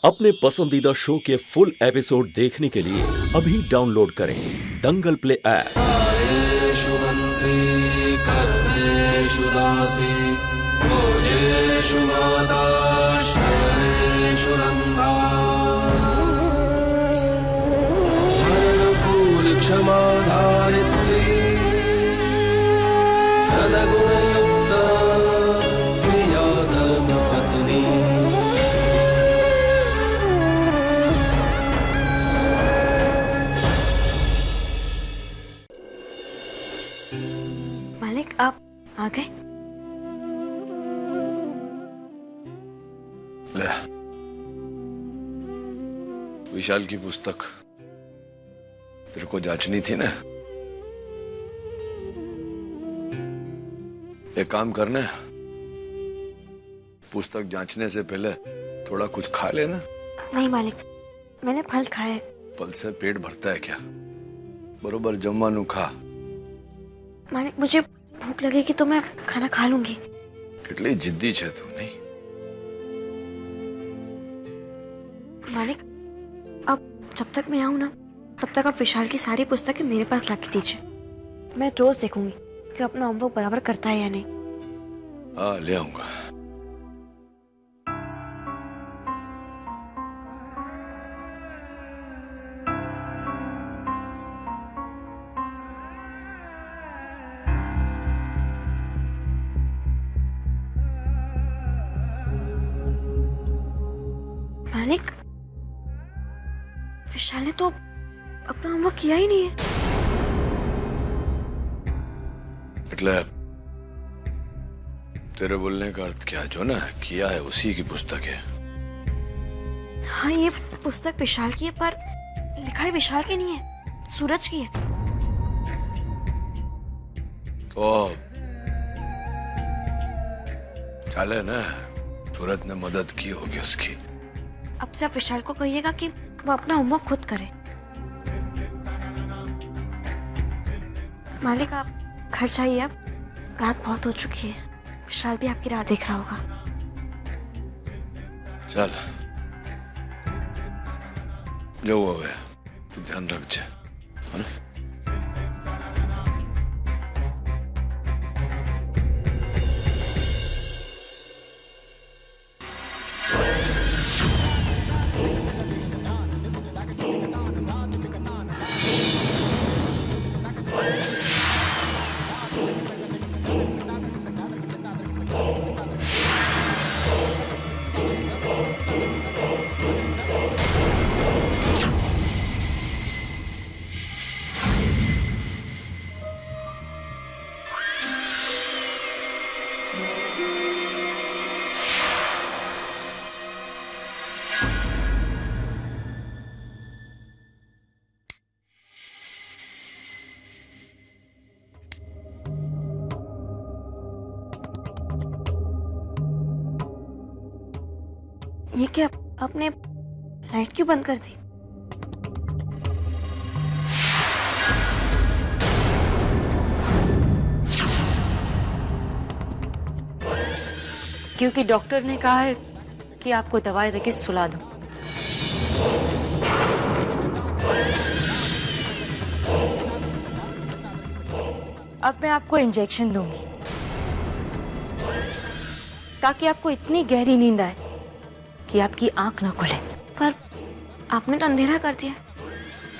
अपने पसंदीदा शो के फुल एपिसोड देखने के लिए अभी डाउनलोड करें दंगल प्ले ऐप। कार्येषु मन्त्री कर्मेषु दासी भोजेषु माता शयनेषु रम्भा हरनकुल क्षमा धारित्री सद्गुणयुक्ता प्रिया धर्मपत्नी। मालिक आप आ गए? ले विशाल की पुस्तक तेरे को जांचनी थी ना। एक काम करने, पुस्तक जांचने से पहले थोड़ा कुछ खा लेना। नहीं मालिक, मैंने फल खाए। फल से पेट भरता है क्या? बरोबर जमवानु खा। मालिक मुझे भूख लगेगी तो मैं खाना खा लूंगी। कितनी जिद्दी छे तू नहीं? मालिक अब जब तक मैं आऊं ना तब तक आप विशाल की सारी पुस्तकें मेरे पास ला के दीजिए। मैं रोज देखूंगी कि अपना होमवर्क बराबर करता है या नहीं। हाँ ले आऊंगा। मालिक विशाल ने तो अपना होमवर्क किया ही नहीं है। એટલે तेरे बोलने का अर्थ क्या? जो ना किया है उसी की पुस्तक है। हाँ ये पुस्तक विशाल की है पर लिखा है विशाल की नहीं है, सूरज की है। तो चले ना, सूरज ने मदद की होगी उसकी। अब से आप विशाल को कहिएगा कि वो अपना होमवर्क खुद करे। मालिक आप घर जाइए, अब रात बहुत हो चुकी है। विशाल भी आपकी राह देख रहा होगा। चल जो हुआ है तू ध्यान रख जा, है ना? ये क्या, आपने लाइट क्यों बंद कर दी? क्योंकि डॉक्टर ने कहा है कि आपको दवाई देके सुला दूं। अब मैं आपको इंजेक्शन दूंगी ताकि आपको इतनी गहरी नींद आए कि आपकी आंख ना खुले। पर आपने तो अंधेरा कर दिया।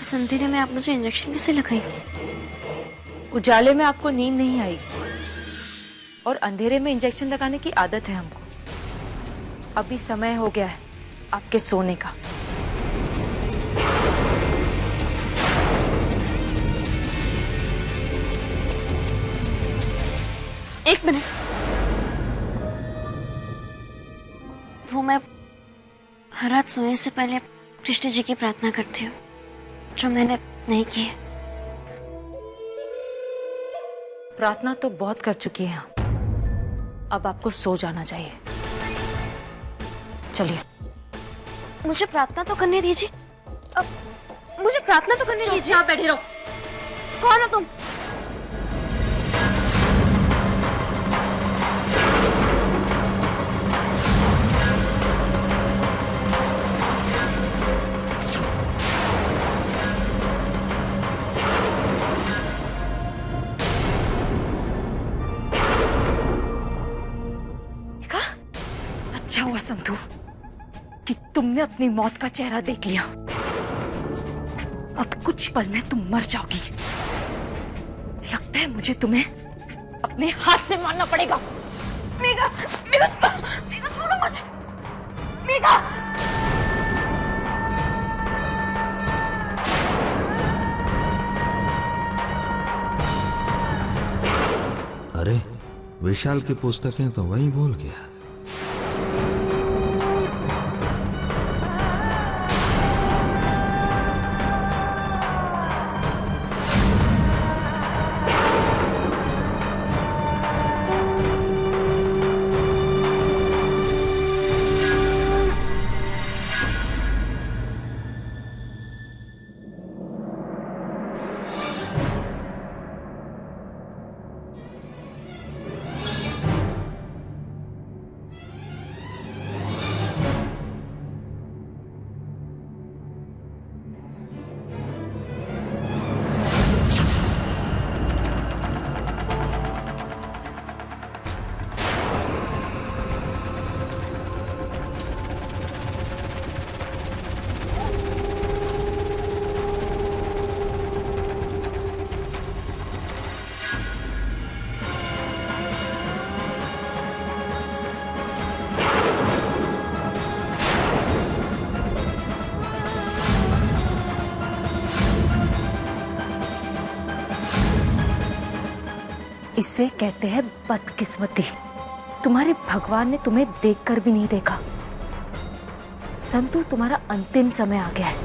इस अंधेरे में आप मुझे इंजेक्शन कैसे लगाई? उजाले में आपको नींद नहीं आएगी और अंधेरे में इंजेक्शन लगाने की आदत है हमको। अभी समय हो गया है आपके सोने का। एक मिनट, वो मैं हर रात सोने से पहले कृष्ण जी की प्रार्थना करती हूँ, जो मैंने नहीं की है। प्रार्थना तो बहुत कर चुकी हैं, अब आपको सो जाना चाहिए। चलिए। मुझे प्रार्थना तो करने दीजिए। अब मुझे प्रार्थना तो करने दीजिए। चुपचाप बैठे रहो। कौन हो तुम? संतू कि तुमने अपनी मौत का चेहरा देख लिया। अब कुछ पल में तुम मर जाओगी। लगता है मुझे तुम्हें अपने हाथ से मारना पड़ेगा। मेघा, मेघा छोड़ो मुझे। मेघा, अरे विशाल की पुस्तकें तो वहीं भूल गया। इसे कहते हैं बदकिस्मती। तुम्हारे भगवान ने तुम्हें देखकर भी नहीं देखा। संतू, तुम्हारा अंतिम समय आ गया है।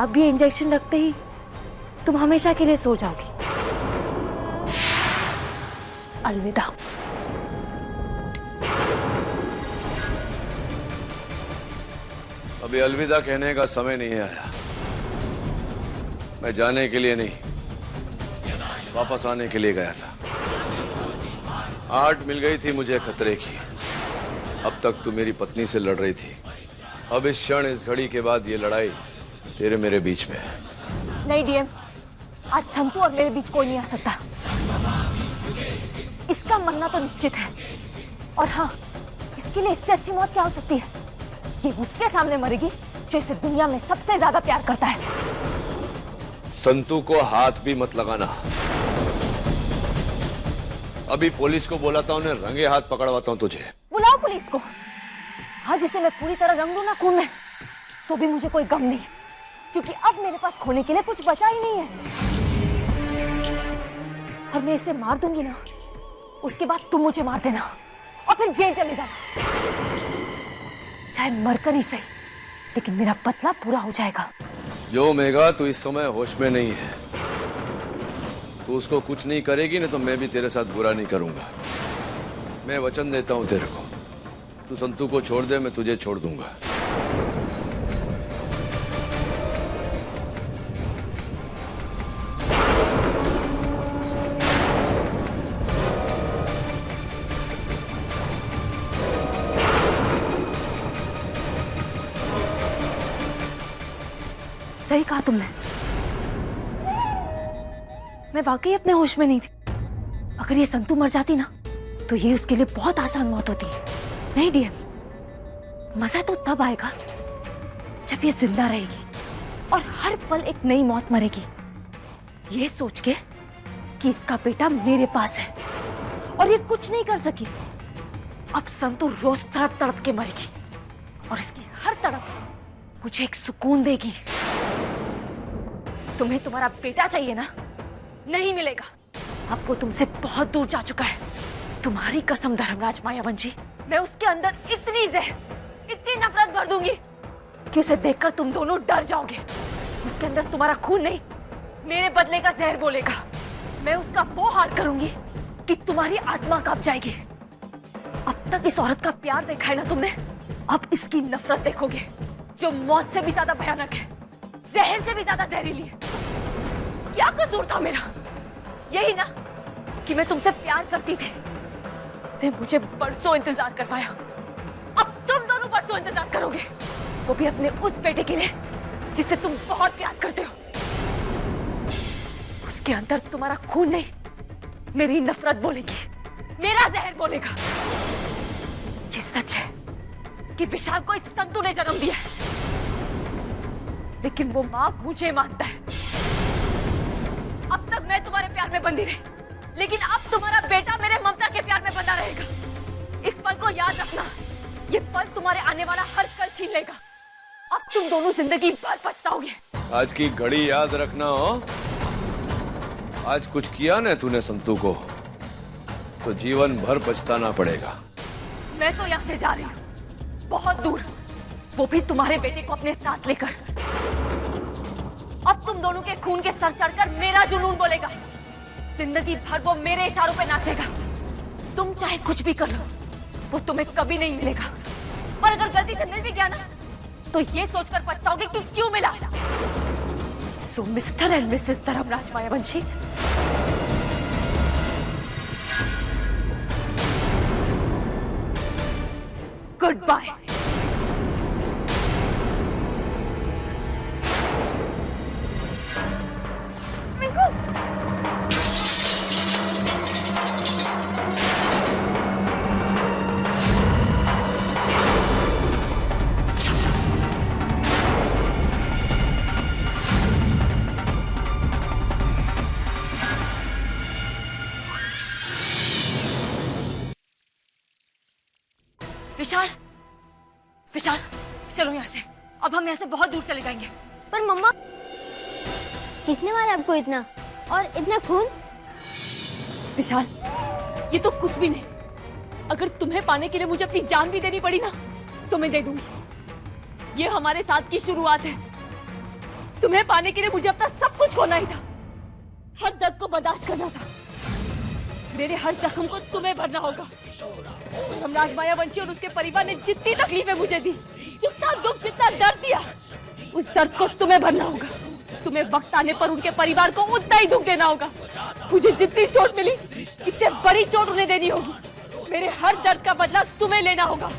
अब ये इंजेक्शन लगते ही तुम हमेशा के लिए सो जाओगी। अलविदा। अभी अलविदा कहने का समय नहीं आया। मैं जाने के लिए नहीं, वापस आने के लिए गया था। आहट मिल गई थी मुझे खतरे की। अब तक तू मेरी पत्नी से लड़ रही थी, अब इस क्षण, इस घड़ी के बाद ये लड़ाई तेरे मेरे बीच में है। नहीं डीएम, आज संतू और मेरे बीच कोई नहीं आ सकता। इसका मरना तो निश्चित है। और हाँ, इसके लिए इससे अच्छी मौत क्या हो सकती है? ये उसके सामने मरेगी जो इसे दुनिया में सबसे ज्यादा प्यार करता है। संतू को हाथ भी मत लगाना। अभी पुलिस को बुलाता हूं, उन्हें रंगे हाथ पकड़वाता हूं तुझे। बुलाओ पुलिस को। आज इसे मैं पूरी तरह रंग लूं ना खून में, तो भी मुझे कोई गम नहीं, क्योंकि अब मेरे पास खोने के लिए कुछ बचा ही नहीं है। और मैं इसे मार दूंगी ना, उसके बाद तुम मुझे मार देना और फिर जेल चले जाना। चाहे मरकर ही सही, लेकिन मेरा बदला पूरा हो जाएगा। जो मेघा, तू इस समय होश में नहीं है। तू उसको कुछ नहीं करेगी ना, तो मैं भी तेरे साथ बुरा नहीं करूंगा। मैं वचन देता हूं तेरे को, तू संतू को छोड़ दे, मैं तुझे छोड़ दूंगा। सही कहा तुमने। मैं वाकई अपने होश में नहीं थी। अगर ये संतू मर जाती ना, तो ये उसके लिए बहुत आसान मौत होती है। नहीं डीएम, मजा तो तब आएगा जब ये जिंदा रहेगी और हर पल एक नई मौत मरेगी, ये सोच के कि इसका बेटा मेरे पास है और ये कुछ नहीं कर सकी। अब संतू रोज तड़प तड़प के मरेगी और इसकी हर तड़प मुझे एक सुकून देगी। तुम्हें तुम्हारा बेटा चाहिए ना? नहीं मिलेगा। अब वो तुमसे बहुत दूर जा चुका है। तुम्हारी कसम धर्मराज मायावंशी, मैं उसके अंदर इतनी जहर, इतनी नफरत भर दूंगी कि उसे देखकर तुम दोनों डर जाओगे। उसके अंदर तुम्हारा खून नहीं, मेरे बदले का जहर बोलेगा। मैं उसका वो हाल करूंगी कि तुम्हारी आत्मा कांप जाएगी। अब तक इस औरत का प्यार देखा है ना तुमने, अब इसकी नफरत देखोगे, जो मौत से भी ज्यादा भयानक है, जहर से भी ज्यादा जहरीली है। क्या कसूर था मेरा? यही ना कि मैं तुमसे प्यार करती थी। मैं मुझे बरसों इंतजार करवाया, अब तुम दोनों बरसों इंतजार करोगे, वो भी अपने उस बेटे के लिए जिससे तुम बहुत प्यार करते हो। उसके अंदर तुम्हारा खून नहीं, मेरी नफरत बोलेगी, मेरा जहर बोलेगा। सच है कि विशाल को इस संतू ने जन्म दिया है, लेकिन वो मां मुझे मानता है। अब तक मैं तुम्हारे प्यार में बंधी रही, लेकिन अब तुम्हारा बेटा मेरे ममता के प्यार में बंधा रहेगा। इस पल को याद रखना, ये पल तुम्हारे आने वाला हर कल छीन लेगा। अब तुम दोनों जिंदगी भर पछताओगे। आज की घड़ी याद रखना हो। आज कुछ किया ना तूने संतू को, तो जीवन भर पछताना पड़ेगा। मैं तो यहाँ से जा रही हूँ, बहुत दूर, वो भी तुम्हारे बेटे को अपने साथ लेकर। अब तुम दोनों के खून के सर चढ़कर मेरा जुनून बोलेगा। जिंदगी भर वो मेरे इशारों पे नाचेगा। तुम चाहे कुछ भी कर लो, वो तुम्हें कभी नहीं मिलेगा। और अगर गलती से मिल भी गया ना, तो ये सोचकर पछताओगे कि क्यों मिला। So mister and misses Dharmraj Mayavanshi, goodbye. Vishal, Vishal, चलो यहाँ से। अब हम यहाँ से बहुत दूर चले जाएंगे। पर मम्मा, किसने मारा आपको इतना, और इतना खून? विशाल, ये तो कुछ भी नहीं। अगर तुम्हें पाने के लिए मुझे अपनी जान भी देनी पड़ी ना, तो मैं दे दूंगी। ये हमारे साथ की शुरुआत है। तुम्हें पाने के लिए मुझे अपना सब कुछ खोना ही था। हर दर्द को बर्दाश्त करना था। मेरे हर जख्म को तुम्हें भरना होगा। धर्मराज मायावंशी और उसके परिवार ने जितनी तकलीफें मुझे दी, जितना दुख, जितना दर्द दिया, उस दर्द को तुम्हें भरना होगा। तुम्हें वक्त आने पर उनके परिवार को उतना ही दुख देना होगा। मुझे जितनी चोट मिली, इससे बड़ी चोट उन्हें देनी होगी। मेरे हर दर्द का बदला तुम्हें लेना होगा।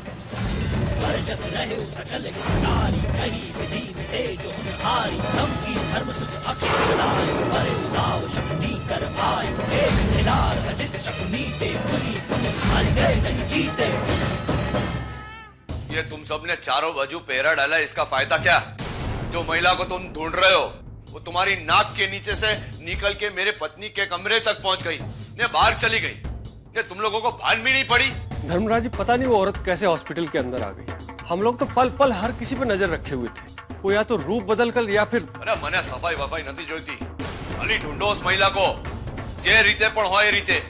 ये तुम सब ने चारों बाजू पहरा डाला, इसका फायदा क्या? जो महिला को तुम ढूंढ रहे हो, वो तुम्हारी नाक के नीचे से निकल के मेरे पत्नी के कमरे तक पहुंच गई, ने बाहर चली गई। ने तुम लोगों को भान भी नहीं पड़ी? धर्मराज जी, पता नहीं वो औरत कैसे हॉस्पिटल के अंदर आ गई। हम लोग तो पल पल हर किसी पे नजर रखे हुए थे। वो या तो रूप बदल कर या फिर... अरे मने सफाई वफाई नहीं जोईती। खाली ढूंढो उस महिला को, जे रीते पण होय रीते।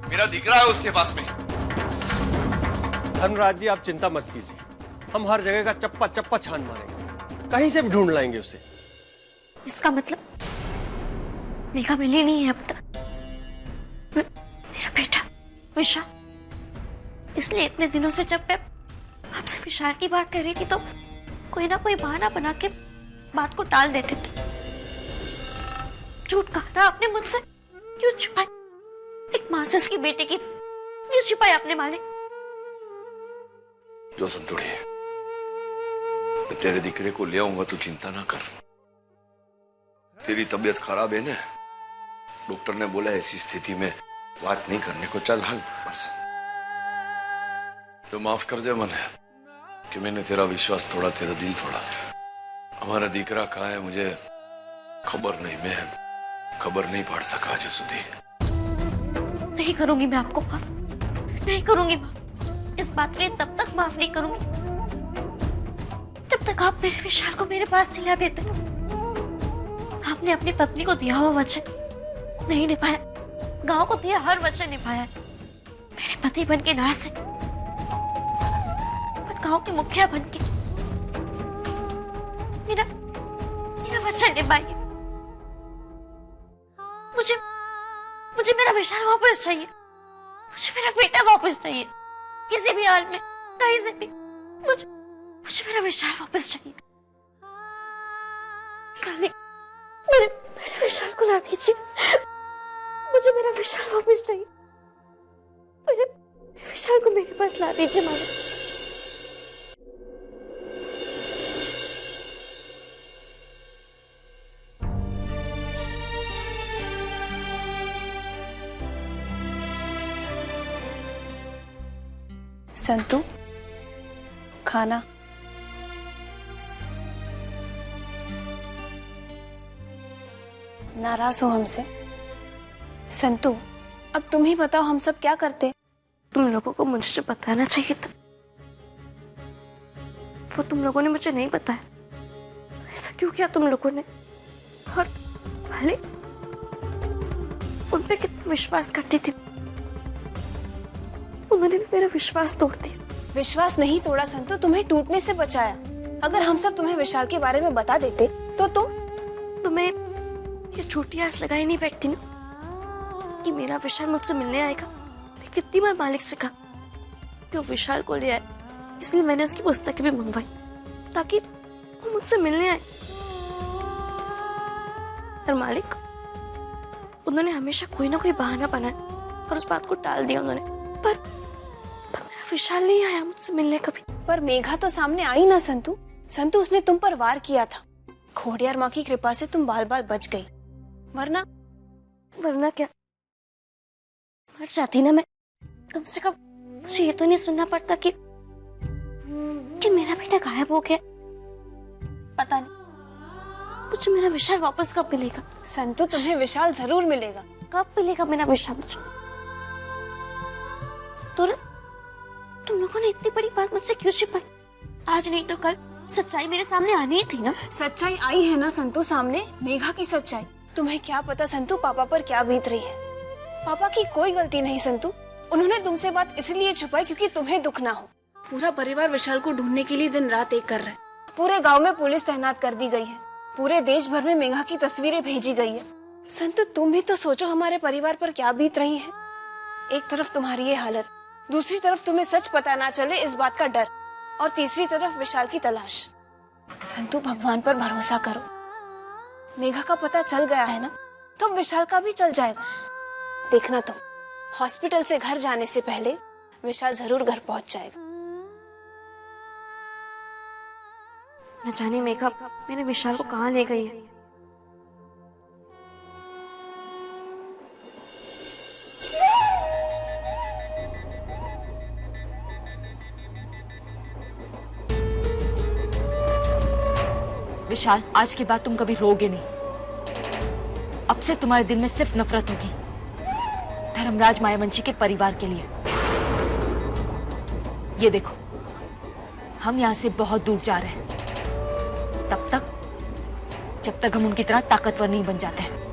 मेरा दिकरा है उसके पास में। धर्मराज जी, आप चिंता मत कीजिए, हम हर जगह का चप्पा चप्पा छान मारेंगे, कहीं से भी ढूंढ लाएंगे उसे। इसका मतलब मेघा मिली नहीं है अब तक। मेरा बेटा विशाल। इसलिए इतने दिनों से जब मैं आपसे विशाल की बात कर रही थी, तो कोई ना कोई बहाना बना के बात को टाल देते थे। झूठ कहा ना आपने मुझसे, क्यों छुपाई? एक माँ से उसकी बेटे की क्यों छुपाई आपने मालिक? जो संतुड़ी, मैं तेरे दिकरे को ले आऊंगा, तू चिंता ना कर। तेरी तबीयत खराब है ना, डॉक्टर ने बोला ऐसी स्थिति में बात नहीं करने को। चल हाल तो माफ कर दे मने कि मैंने तेरा विश्वास तोड़ा, तेरा दिल तोड़ा। हमारा दिकरा कहाँ है मुझे खबर नहीं, मैं खबर नहीं पढ़ सका जो सुधी। नहीं करूंगी मैं आपको माफ, नहीं करूंगी माफ। इस बात के लिए तब तक माफ नहीं करूंगी जब तक आप मेरे विशाल को मेरे पास दिला देते। आपने अपनी पत्नी को दिया हुआ वचन नहीं निभाया, गांव को दिया हर वचन निभाया। मेरे पति बन के ना से, पर गांव के मुखिया बन के मेरा वचन निभाइए। मुझे मेरा विशाल वापस चाहिए। मुझे मेरा बेटा वापस चाहिए, किसी भी हाल में, कहीं से भी। मुझे मेरा विशाल वापस चाहिए। मेरे विशाल को ला दीजिए। मुझे मेरा विशाल वापस चाहिए। मेरे विशाल को मेरे पास ला दीजिए मालिक। संतु, खाना। नाराज हो हमसे? संतु, अब तुम ही बताओ हम सब क्या करते? तुम लोगों को मुझसे बताना चाहिए था, वो तुम लोगों ने मुझे नहीं बताया। ऐसा क्यों किया तुम लोगों ने? और भले उन पे कितना विश्वास करती थी, उन्होंने भी मेरा विश्वास तोड़ दिया। विश्वास नहीं तोड़ा संतु, तुम्हें टूटने से बचाया। अगर हम सब तुम्हें विशाल के बारे में बता देते तो तुम्हें ये छोटी आस लगाई नहीं बैठती ना कि मेरा विशाल मुझसे मिलने आएगा। मैं कितनी बार मालिक से कहा कि वो विशाल को ले आए, इसलिए मैंने उसकी पुस्तकें भी मंगवाई ताकि वो मुझसे मिलने आए। और मालिक, उन्होंने हमेशा कोई ना कोई बहाना बनाया और उस बात को टाल दिया उन्होंने। पर मेरा विशाल नहीं आया मुझसे मिलने कभी। पर मेघा तो सामने आई ना संतु। संतु, उसने तुम पर वार किया था। खोडियार माँ की कृपा से तुम बाल बाल बच गई, वरना क्या मर जाती ना मैं। कम से कम मुझे ये तो नहीं सुनना पड़ता कि मेरा बेटा गायब हो गया। पता नहीं मुझे मेरा विशाल वापस कब मिलेगा। संतु, तुम्हें विशाल जरूर मिलेगा। कब मिलेगा मेरा विशाल मुझे? तुम लोगों ने इतनी बड़ी बात मुझसे क्यों छिपाई? आज नहीं तो कल सच्चाई मेरे सामने आनी ही थी ना। सच्चाई आई है ना संतु सामने, मेघा की सच्चाई। तुम्हें क्या पता संतु पापा पर क्या बीत रही है। पापा की कोई गलती नहीं संतु, उन्होंने तुमसे बात इसलिए छुपाई क्योंकि तुम्हें दुख ना हो। पूरा परिवार विशाल को ढूंढने के लिए दिन रात एक कर रहा है। पूरे गांव में पुलिस तैनात कर दी गई है। पूरे देश भर में मेघा की तस्वीरें भेजी गई है। संतु, तुम भी तो सोचो हमारे परिवार पर क्या बीत रही है। एक तरफ तुम्हारी ये हालत, दूसरी तरफ तुम्हें सच पता ना चले इस बात का डर, और तीसरी तरफ विशाल की तलाश। संतु, भगवान पर भरोसा करो। मेघा का पता चल गया है ना, तो विशाल का भी चल जाएगा। देखना तुम, हॉस्पिटल से घर जाने से पहले विशाल जरूर घर पहुंच जाएगा। न जाने मेघा मेरे विशाल को कहाँ ले गई है। विशाल, आज के बाद तुम कभी रोगे नहीं। अब से तुम्हारे दिल में सिर्फ नफरत होगी धर्मराज मायावंशी के परिवार के लिए। ये देखो, हम यहां से बहुत दूर जा रहे हैं, तब तक जब तक हम उनकी तरह ताकतवर नहीं बन जाते हैं।